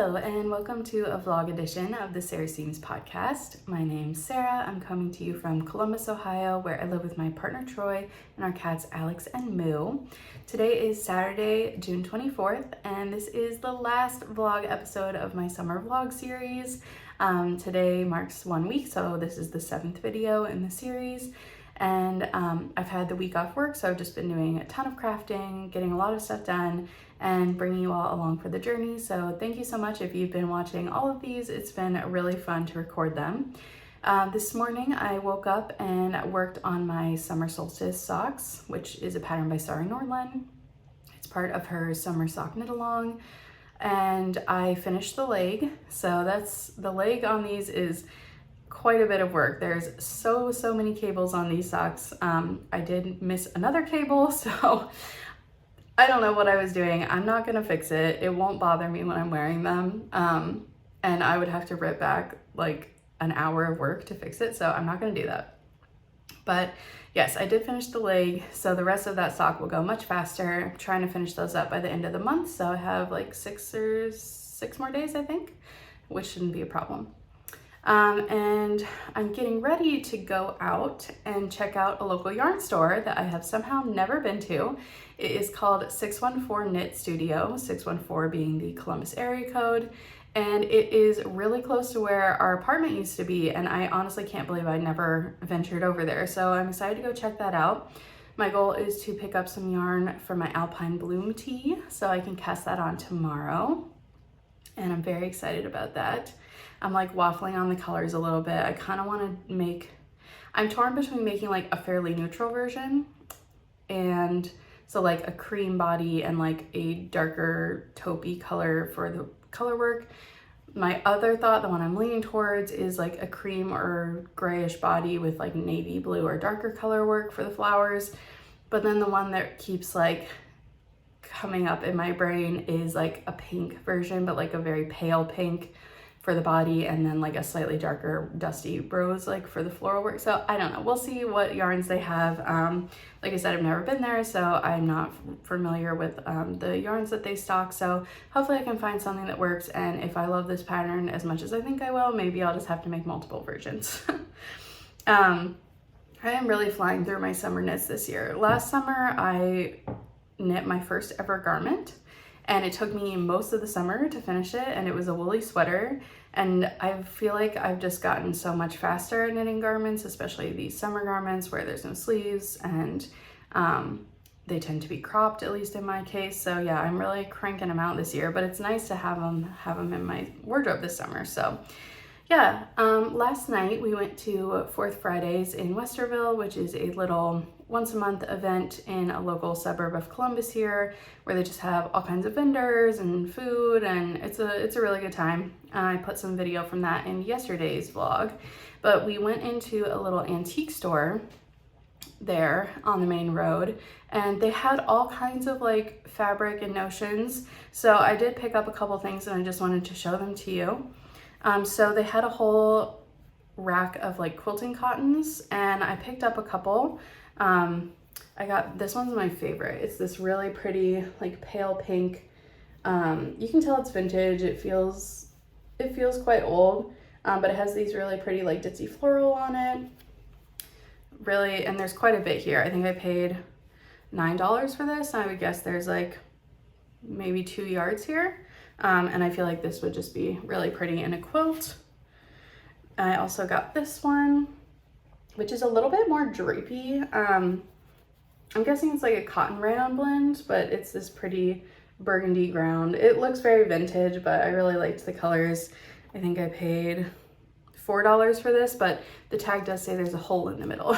Hello and welcome to a vlog edition of the Sarah Seams podcast. My name's Sarah. I'm coming to you from Columbus, Ohio, where I live with my partner Troy and our cats Alex and Moo. Today is Saturday, June 24th, and this is the last vlog episode of my summer vlog series. Today marks 1 week, so this is the 7th video in the series. And I've had the week off work, so I've just been doing a ton of crafting, getting a lot of stuff done, and bringing you all along for the journey. So thank you so much if you've been watching all of these. It's been really fun to record them. This morning I woke up and worked on my summer solstice socks, which is a pattern by Sari Nordlund. It's part of her summer sock knit along, and I finished the leg. So the leg on these is quite a bit of work. There's so many cables on these socks. I did miss another cable, so I don't know what I was doing. I'm not gonna fix it. It won't bother me when I'm wearing them. And I would have to rip back like an hour of work to fix it, so I'm not gonna do that. But yes, I did finish the leg, so the rest of that sock will go much faster. I'm trying to finish those up by the end of the month, so I have like six more days, I think, which shouldn't be a problem. And I'm getting ready to go out and check out a local yarn store that I have somehow never been to. It is called 614 Knit Studio, 614 being the Columbus area code, and it is really close to where our apartment used to be, and I honestly can't believe I never ventured over there, so I'm excited to go check that out. My goal is to pick up some yarn for my Alpine bloom tee, so I can cast that on tomorrow, and I'm very excited about that. I'm like waffling on the colors a little bit. I kind of want to I'm torn between making like a fairly neutral version, and so like a cream body and like a darker taupey color for the color work. My other thought, the one I'm leaning towards, is like a cream or grayish body with like navy blue or darker color work for the flowers. But then the one that keeps like coming up in my brain is like a pink version, but like a very pale pink for the body, and then like a slightly darker dusty rose like for the floral work. So I don't know, we'll see what yarns they have. Like I said, I've never been there, so I'm not familiar with the yarns that they stock, so hopefully I can find something that works, and if I love this pattern as much as I think I will, maybe I'll just have to make multiple versions. I am really flying through my summer knits this year. Last summer I knit my first ever garment, and it took me most of the summer to finish it, and it was a woolly sweater. And I feel like I've just gotten so much faster at knitting garments, especially these summer garments where there's no sleeves, and they tend to be cropped, at least in my case. So yeah, I'm really cranking them out this year, but it's nice to have them in my wardrobe this summer. So yeah, last night we went to Fourth Fridays in Westerville, which is a little once-a-month event in a local suburb of Columbus here, where they just have all kinds of vendors and food, and it's a really good time. I put some video from that in yesterday's vlog, but we went into a little antique store there on the main road, and they had all kinds of like fabric and notions. So I did pick up a couple things, and I just wanted to show them to you. So they had a whole rack of like quilting cottons, and I picked up a couple. I got, this one's my favorite. It's this really pretty like pale pink. You can tell it's vintage. It feels quite old, but it has these really pretty like ditzy floral on it. Really, and there's quite a bit here. I think I paid $9 for this. I would guess there's like maybe 2 yards here. And I feel like this would just be really pretty in a quilt. I also got this one, which is a little bit more drapey. I'm guessing it's like a cotton rayon blend, but it's this pretty burgundy ground. It looks very vintage, but I really liked the colors. I think I paid $4 for this, but the tag does say there's a hole in the middle.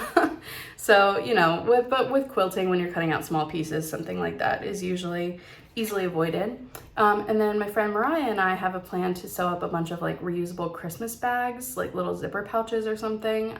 So, you know, with quilting, when you're cutting out small pieces, something like that is usually easily avoided. And then my friend Mariah and I have a plan to sew up a bunch of like reusable Christmas bags, like little zipper pouches or something,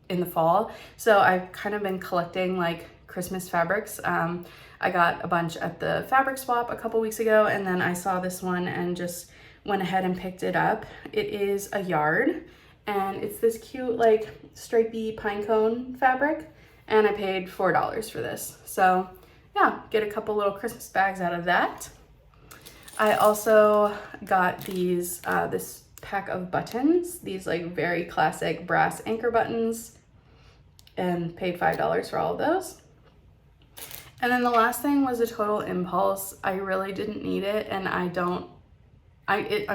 in the fall. So I've kind of been collecting like Christmas fabrics. I got a bunch at the fabric swap a couple weeks ago, and then I saw this one and just went ahead and picked it up. It is a yard, and it's this cute like stripy pine cone fabric, and I paid $4 for this. So yeah, get a couple little Christmas bags out of that. I also got these, this pack of buttons, these like very classic brass anchor buttons, and paid $5 for all of those. And then the last thing was a total impulse. I really didn't need it, and I'm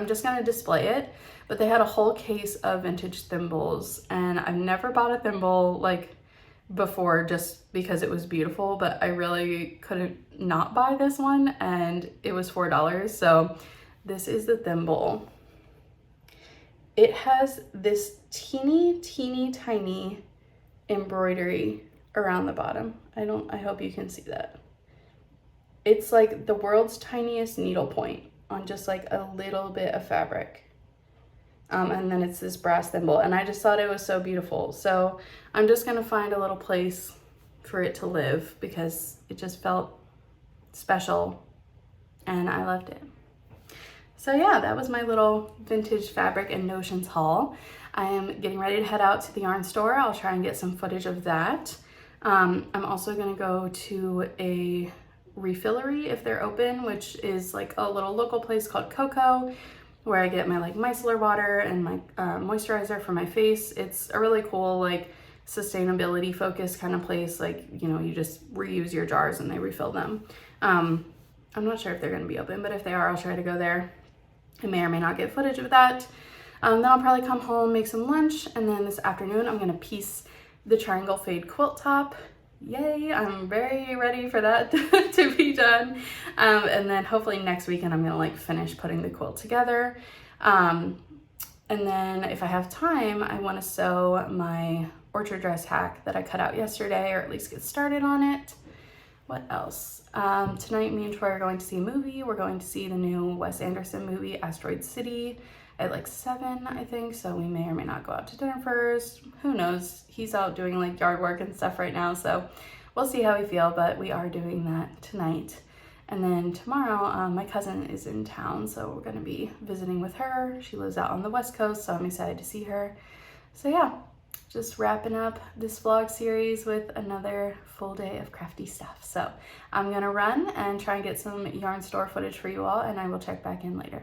just gonna display it, but they had a whole case of vintage thimbles, and I've never bought a thimble like before just because it was beautiful, but I really couldn't not buy this one, and it was $4. So this is the thimble. It has this teeny tiny embroidery around the bottom. I hope you can see that. It's like the world's tiniest needle point on just like a little bit of fabric. And then it's this brass thimble, and I just thought it was so beautiful. So I'm just gonna find a little place for it to live because it just felt special and I loved it. So yeah, that was my little vintage fabric and notions haul. I am getting ready to head out to the yarn store. I'll try and get some footage of that. I'm also gonna go to a Refillery if they're open, which is like a little local place called Coco, where I get my like micellar water and my moisturizer for my face. It's a really cool like sustainability focused kind of place. Like, you know, you just reuse your jars and they refill them. I'm not sure if they're gonna be open, but if they are, I'll try to go there. I may or may not get footage of that. Then I'll probably come home, make some lunch, and then this afternoon I'm gonna piece the triangle fade quilt top. Yay, I'm very ready for that to be done. And then hopefully next weekend I'm gonna like finish putting the quilt together. And then if I have time, I wanna sew my orchard dress hack that I cut out yesterday, or at least get started on it. What else? Tonight me and Troy are going to see a movie. We're going to see the new Wes Anderson movie, Asteroid City, at like 7, I think. So we may or may not go out to dinner first. Who knows? He's out doing like yard work and stuff right now. So we'll see how we feel, but we are doing that tonight. And then tomorrow, my cousin is in town. So we're gonna be visiting with her. She lives out on the West Coast, so I'm excited to see her. So yeah, just wrapping up this vlog series with another full day of crafty stuff. So I'm gonna run and try and get some yarn store footage for you all, and I will check back in later.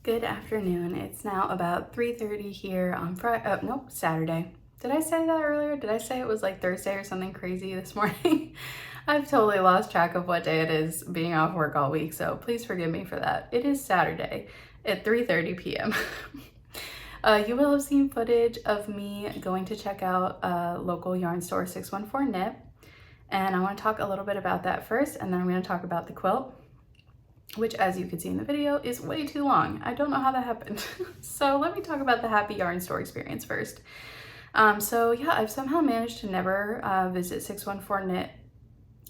Good afternoon. It's now about 3:30 here on Saturday. Did I say that earlier? Did I say it was like Thursday or something crazy this morning? I've totally lost track of what day it is, being off work all week, so please forgive me for that. It is Saturday at 3:30 p.m. You will have seen footage of me going to check out a local yarn store, 614 Knit, and I want to talk a little bit about that first, and then I'm going to talk about the quilt, which, as you can see in the video, is way too long. I don't know how that happened. So let me talk about the happy yarn store experience first. So yeah, I've somehow managed to never visit 614 Knit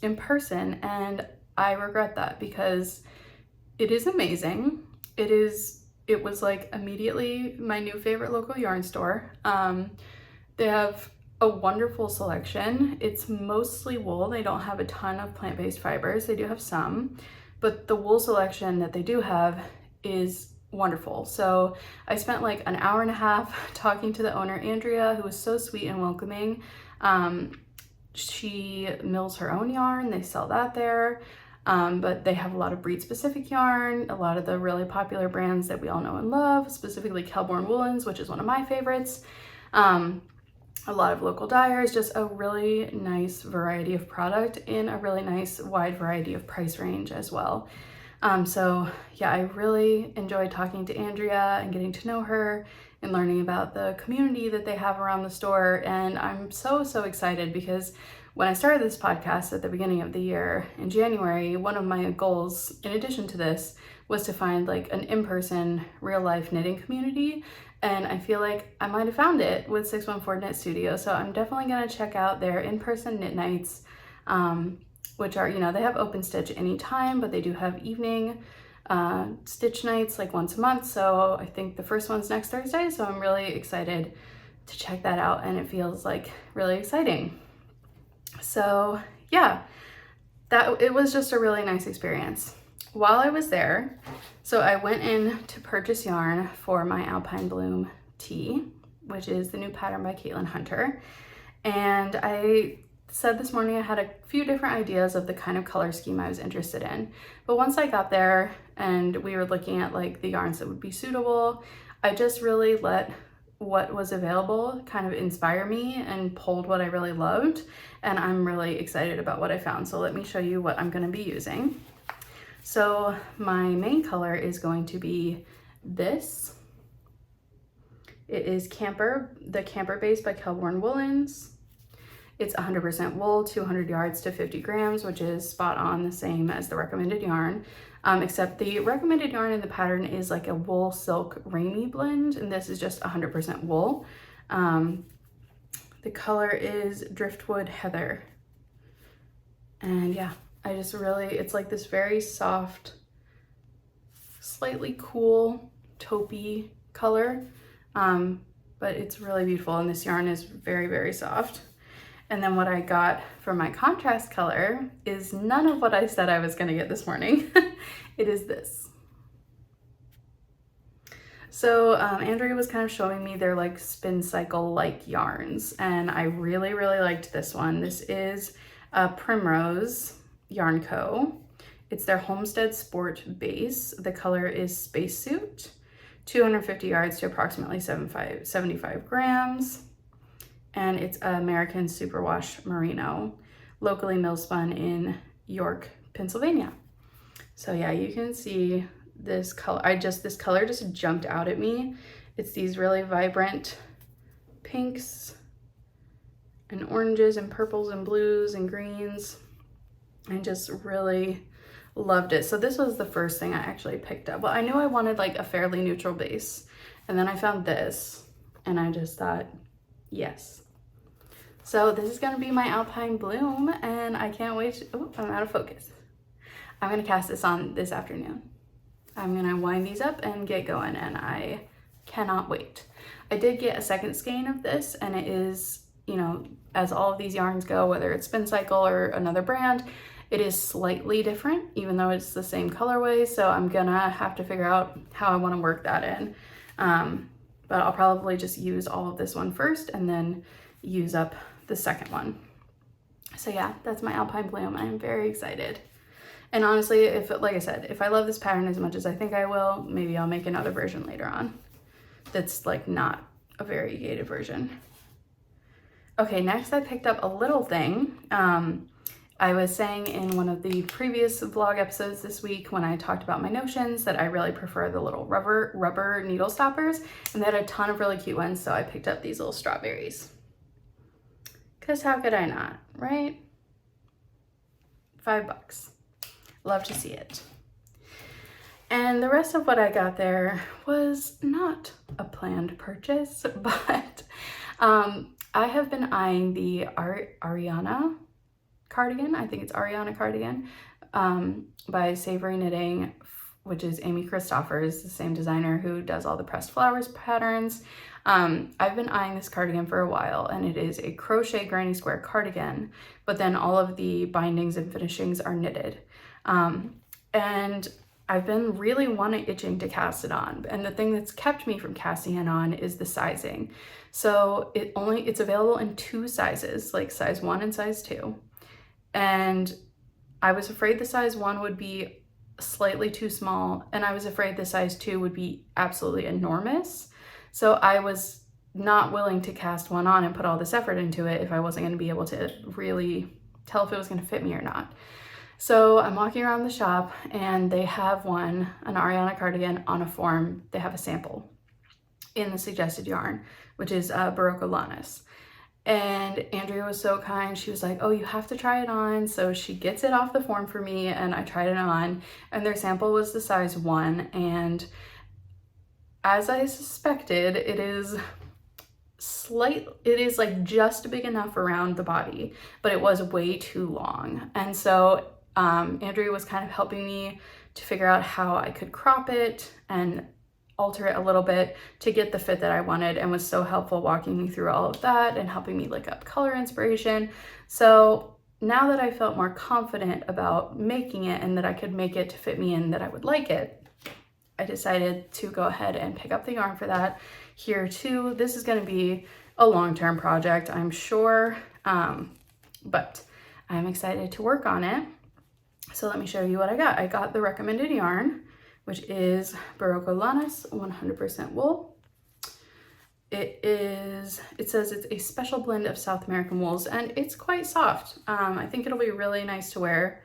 in person, and I regret that because it is amazing. It was like immediately my new favorite local yarn store. They have a wonderful selection. It's mostly wool. They don't have a ton of plant-based fibers. They do have some, but the wool selection that they do have is wonderful. So I spent like an hour and a half talking to the owner, Andrea, who was so sweet and welcoming. She mills her own yarn. They sell that there. But they have a lot of breed specific yarn, a lot of the really popular brands that we all know and love, specifically Kelborn Woolens, which is one of my favorites. A lot of local dyers, just a really nice variety of product in a really nice wide variety of price range as well. So yeah, I really enjoyed talking to Andrea and getting to know her and learning about the community that they have around the store. And I'm so excited because when I started this podcast at the beginning of the year in January, one of my goals, in addition to this, was to find like an in-person, real-life knitting community. And I feel like I might have found it with 614 Knit Studio. So I'm definitely gonna check out their in-person knit nights, which are, they have open stitch anytime, but they do have evening stitch nights like once a month. So I think the first one's next Thursday. So I'm really excited to check that out, and it feels like really exciting. So yeah, it was just a really nice experience. While I was there, so I went in to purchase yarn for my Alpine Bloom tee, which is the new pattern by Caitlin Hunter. And I said this morning I had a few different ideas of the kind of color scheme I was interested in. But once I got there and we were looking at like the yarns that would be suitable, I just really let what was available kind of inspire me and pulled what I really loved. And I'm really excited about what I found. So let me show you what I'm going to be using. So my main color is going to be this. It is the Camper Base by Kelborn Woolens. It's 100% wool, 200 yards to 50 grams, which is spot on the same as the recommended yarn. Except the recommended yarn in the pattern is like a wool silk Ramy blend, and this is just 100% wool. The color is Driftwood Heather. And yeah, I just really, it's like this very soft, slightly cool, taupey color, but it's really beautiful, and this yarn is very, very soft. And then what I got for my contrast color is none of what I said I was gonna get this morning. It is this. So Andrea was kind of showing me their like spin cycle like yarns, and I really, really liked this one. This is Primrose Yarn Co. It's their Homestead Sport base. The color is Spacesuit, 250 yards to approximately 75 grams. And it's American Superwash Merino, locally mill spun in York, Pennsylvania. So yeah, you can see this color. This color just jumped out at me. It's these really vibrant pinks and oranges and purples and blues and greens. I just really loved it. So this was the first thing I actually picked up. Well, I knew I wanted like a fairly neutral base, and then I found this and I just thought, yes. So this is gonna be my Alpine Bloom, and I can't wait. Oh, I'm out of focus. I'm gonna cast this on this afternoon. I'm gonna wind these up and get going, and I cannot wait. I did get a second skein of this, and it is, as all of these yarns go, whether it's Spin Cycle or another brand, it is slightly different, even though it's the same colorway. So I'm gonna have to figure out how I wanna work that in. But I'll probably just use all of this one first and then use up the second one. So yeah, that's my Alpine Bloom. I'm very excited. And honestly, like I said, if I love this pattern as much as I think I will, maybe I'll make another version later on that's like not a variegated version. Okay, next I picked up a little thing. I was saying in one of the previous vlog episodes this week when I talked about my notions that I really prefer the little rubber needle stoppers, and they had a ton of really cute ones, so I picked up these little strawberries. Because how could I not, right? $5. Love to see it. And the rest of what I got there was not a planned purchase, but I have been eyeing the Ariana cardigan. I think it's Ariana cardigan by Savory Knitting, which is Amy Christoffers, the same designer who does all the pressed flowers patterns. I've been eyeing this cardigan for a while, and it is a crochet granny square cardigan, but then all of the bindings and finishings are knitted. And I've been really itching to cast it on, and the thing that's kept me from casting it on is the sizing. So it's available in 2 sizes, like size 1 and size 2. And I was afraid the size 1 would be slightly too small, and I was afraid the size 2 would be absolutely enormous. So I was not willing to cast one on and put all this effort into it if I wasn't going to be able to really tell if it was going to fit me or not. So I'm walking around the shop, and they have an Ariana cardigan on a form. They have a sample in the suggested yarn, which is Barocco Lannis. And Andrea was so kind. She was like, oh, you have to try it on. So she gets it off the form for me and I tried it on, and their sample was the size 1. And as I suspected, it is like just big enough around the body, but it was way too long. And so Andrea was kind of helping me to figure out how I could crop it and alter it a little bit to get the fit that I wanted, and was so helpful walking me through all of that and helping me look up color inspiration. So now that I felt more confident about making it and that I could make it to fit me and that I would like it, I decided to go ahead and pick up the yarn for that here too. This is going to be a long-term project, I'm sure, but I'm excited to work on it. So let me show you what I got. I got the recommended yarn, which is Barocco Lanas 100% wool. It says it's a special blend of South American wools, and it's quite soft. I think it'll be really nice to wear.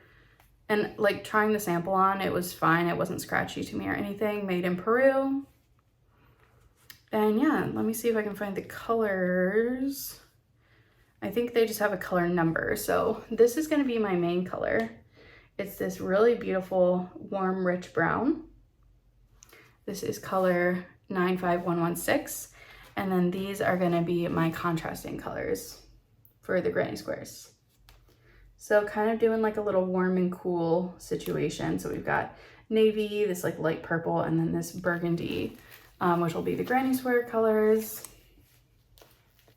And like trying the sample on, it was fine. It wasn't scratchy to me or anything. Made in Peru. And yeah, let me see if I can find the colors. I think they just have a color number. So this is going to be my main color. It's this really beautiful, warm, rich brown. This is color 95116. And then these are going to be my contrasting colors for the granny squares. So kind of doing like a little warm and cool situation. So we've got navy, this like light purple, and then this burgundy, which will be the granny square colors.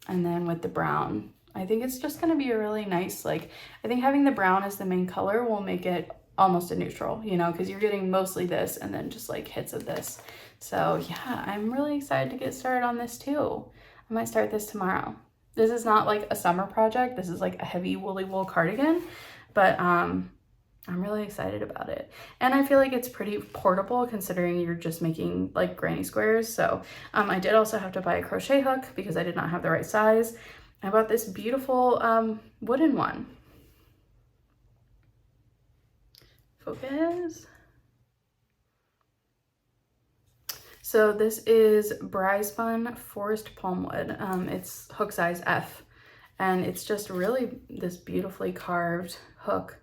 And then with the brown, I think it's just going to be a really nice, like, I think having the brown as the main color will make it almost a neutral, you know, because you're getting mostly this and then just like hits of this. So yeah, I'm really excited to get started on this too. I might start this tomorrow. This is not like a summer project. This is like a heavy woolly wool cardigan, but I'm really excited about it. And I feel like it's pretty portable considering you're just making like granny squares. So I did also have to buy a crochet hook because I did not have the right size. I bought this beautiful wooden one. Focus. So this is Bryspun Forest Palmwood. It's hook size F, and it's just really this beautifully carved hook.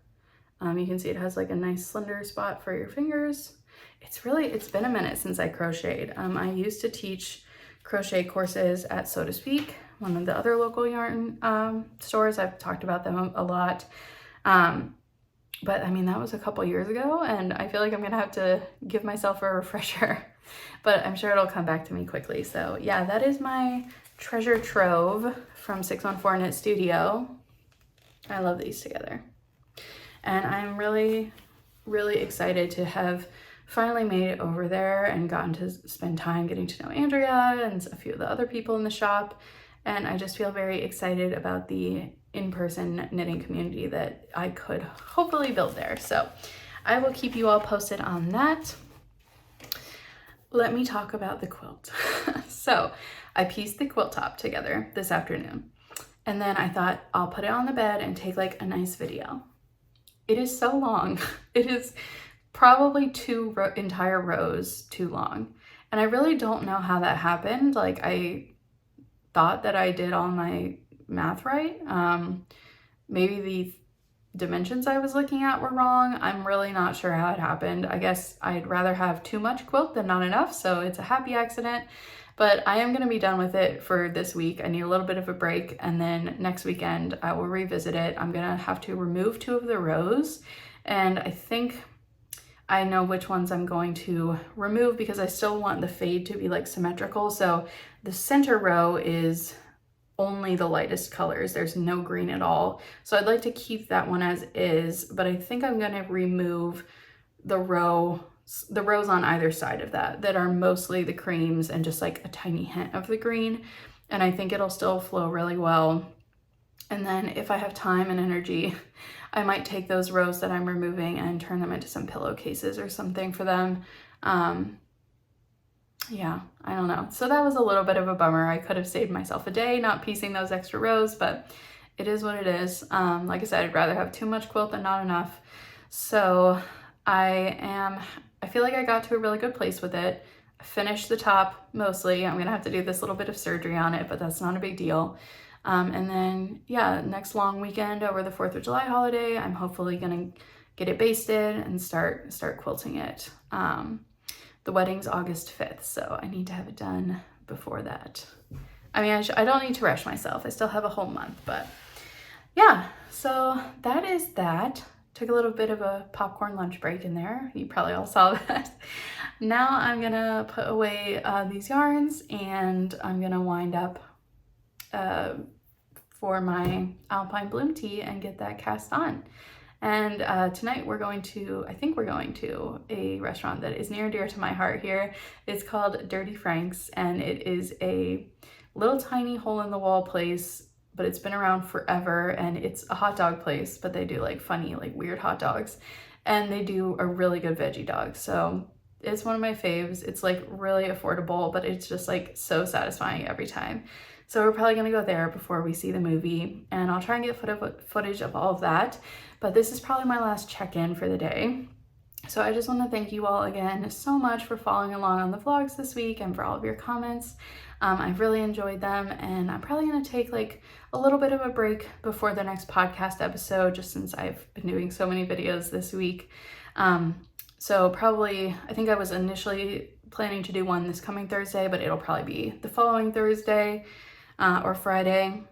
You can see it has like a nice slender spot for your fingers. It's been a minute since I crocheted. I used to teach crochet courses at So to Speak, one of the other local yarn stores. I've talked about them a lot. But I mean, that was a couple years ago, and I feel like I'm gonna have to give myself a refresher, but I'm sure it'll come back to me quickly. So yeah, that is my treasure trove from 614 Knit Studio. I love these together. And I'm really, really excited to have finally made it over there and gotten to spend time getting to know Andrea and a few of the other people in the shop. And I just feel very excited about the in-person knitting community that I could hopefully build there. So I will keep you all posted on that. Let me talk about the quilt. So I pieced the quilt top together this afternoon, and then I thought I'll put it on the bed and take like a nice video. It is so long. It is probably two entire rows too long. And I really don't know how that happened. Like, I thought that I did all my math right. Maybe the dimensions I was looking at were wrong. I'm really not sure how it happened. I guess I'd rather have too much quilt than not enough, so it's a happy accident. But I am going to be done with it for this week. I need a little bit of a break, and then next weekend I will revisit it. I'm going to have to remove 2 of the rows, and I think I know which ones I'm going to remove because I still want the fade to be like symmetrical. So the center row is only the lightest colors. There's no green at all. So I'd like to keep that one as is, but I think I'm going to remove the rows on either side of that are mostly the creams and just like a tiny hint of the green. And I think it'll still flow really well. And then if I have time and energy, I might take those rows that I'm removing and turn them into some pillowcases or something for them. Yeah, I don't know. So that was a little bit of a bummer. I could have saved myself a day not piecing those extra rows, but it is what it is. Like I said, I'd rather have too much quilt than not enough. So I feel like I got to a really good place with it. I finished the top mostly. I'm gonna have to do this little bit of surgery on it, but that's not a big deal. And then, yeah, next long weekend over the 4th of July holiday, I'm hopefully gonna get it basted and start quilting it. The wedding's August 5th, so I need to have it done before that. I mean, I don't need to rush myself. I still have a whole month, but yeah, so that is that. Took a little bit of a popcorn lunch break in there. You probably all saw that. Now I'm gonna put away these yarns, and I'm gonna wind up for my Alpine bloom tea and get that cast on. And tonight I think we're going to a restaurant that is near and dear to my heart here. It's called Dirty Frank's, and it is a little tiny hole in the wall place, but it's been around forever, and it's a hot dog place, but they do like funny, like weird hot dogs, and they do a really good veggie dog. So it's one of my faves. It's like really affordable, but it's just like so satisfying every time. So we're probably gonna go there before we see the movie, and I'll try and get footage of all of that. But this is probably my last check-in for the day. So I just want to thank you all again so much for following along on the vlogs this week and for all of your comments. I've really enjoyed them, and I'm probably going to take like a little bit of a break before the next podcast episode, just since I've been doing so many videos this week. So probably, I think I was initially planning to do one this coming Thursday, but it'll probably be the following Thursday or Friday.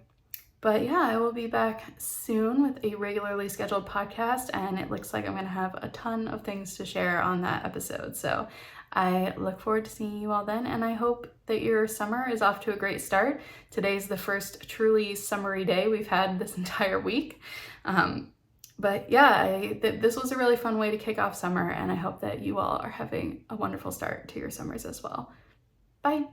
But yeah, I will be back soon with a regularly scheduled podcast, and it looks like I'm going to have a ton of things to share on that episode. So I look forward to seeing you all then, and I hope that your summer is off to a great start. Today's the first truly summery day we've had this entire week. But yeah, this was a really fun way to kick off summer, and I hope that you all are having a wonderful start to your summers as well. Bye.